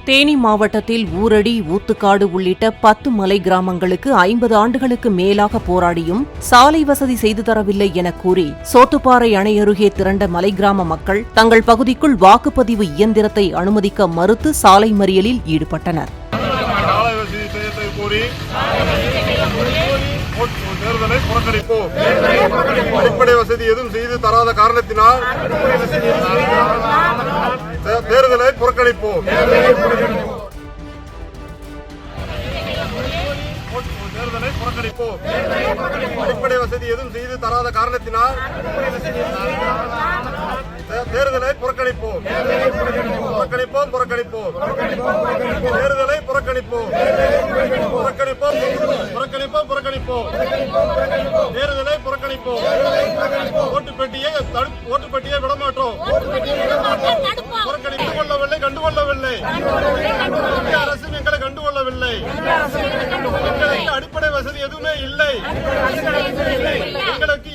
தேனி மாவட்டத்தில் ஊரடி, ஊத்துக்காடு உள்ளிட்ட 10 மலை கிராமங்களுக்கு 50 ஆண்டுகளுக்கு மேலாக போராடியும் சாலை வசதி செய்து தரவில்லை என கூறி சோத்துப்பாறை அணை அருகே திரண்ட மலை கிராம மக்கள் தங்கள் பகுதிக்குள் வாக்குப்பதிவு இயந்திரத்தை அனுமதிக்க மறுத்து சாலை மறியலில் ஈடுபட்டனர். தேர்தலை புறக்கணிப்போம். அடிப்படை வசதி எதுவும் செய்து தராத காரணத்தினால் தேர்தலை புறக்கணிப்போம். தேர்தலை புறக்கணிப்போம். அடிப்படை வசதி எதுவும் செய்து தராத காரணத்தினால் தேர்தலை புறக்கணிப்போம். புறக்கணிப்போம் புறக்கணிப்போம் தேர்தலை புறக்கணிப்போம். புறக்கணிப்போம் புறக்கணிப்போம் புறக்கணிப்போம் தேர்தலை புறக்கணிப்போம். ஓட்டுப்பட்டியை விடமாட்டோம். புறக்கணித்து கொள்ளவில்லை, கண்டுகொள்ளவில்லை. அரசு எங்களை கண்டுகொள்ளவில்லை. எங்களுக்கு அடிப்படை வசதி எதுவுமே இல்லை. எங்களுக்கு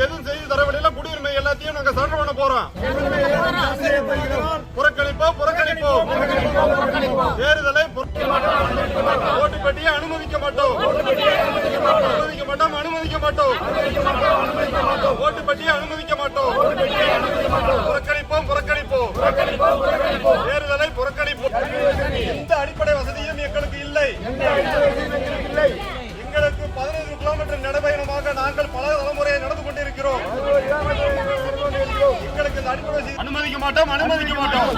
எதுவும் செய்து தரவில்லை. குடியுரிமை எல்லாத்தையும் நாங்க சரண் பண்ண போறோம். புறக்கணிப்போம் புறக்கணிப்போம் தேர்தலை ஓட்டுப்பட்டியை அனுமதிக்க மாட்டோம். அனுமதிக்க மாட்டோம். ஓட்டுப்பட்டியை அனுமதிக்க மாட்டோம். புறக்கணிப்போம் புறக்கணிப்போம் தேர்தலை புறக்கணிப்போம். எந்த அடிப்படை வசதியும் எங்களுக்கு இல்லை. எங்களுக்கு 15 கிலோமீட்டர் நடைபயணமாக நாங்கள் பல தலைமுறையை நடந்து கொண்டிருக்கிறோம். எங்களுக்கு இந்த அடிப்படை அனுமதிக்க மாட்டோம். அனுமதிக்க மாட்டோம்.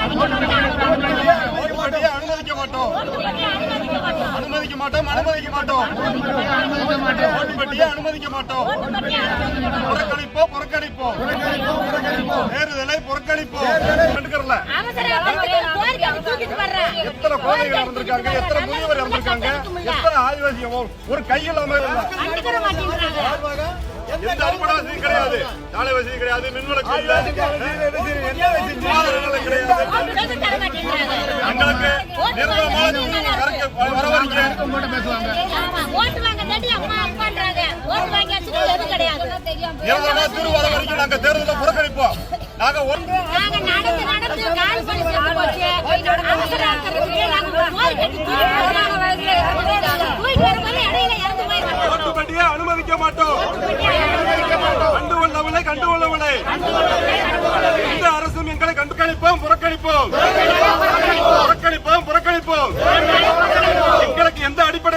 ஓட்டுப்பட்டியை அனுமதிக்க மாட்டோம். அனுமதிக்க மாட்டோம். அனுமதிக்க மாட்டோம். ஓட்டுப்பட்டியை அனுமதிக்க மாட்டோம். புறக்கணிப்போம் புறக்கணிப்போம் தேர்தலை புறக்கணிப்போம். எத்தனை குழந்தைகள் இறந்திருக்காங்க, எத்தனை முதியவர் இறந்திருக்காங்க, எத்தனை ஆதிவாசி ஒரு கையில் எந்த அடிப்படை வசதியும் கிடையாது. சாலை வசதி கிடையாது, மின்விளக்கு கிடையாது. எங்களுக்கு திருவாத வரைக்கும் நாங்க தேர்தலை புறக்கணிப்போம். நாங்க ஓட்டுப்பட்டியை அனுமதிக்க மாட்டோம். கண்டுகொள்ளவில்லை, கண்டுகொள்ளவில்லை. இந்த அரசும் எங்களை கண்டுகளிப்போம் புறக்கணிப்போம். புறக்கணிப்போம் புறக்கணிப்போம் எங்களுக்கு எந்த அடிப்படை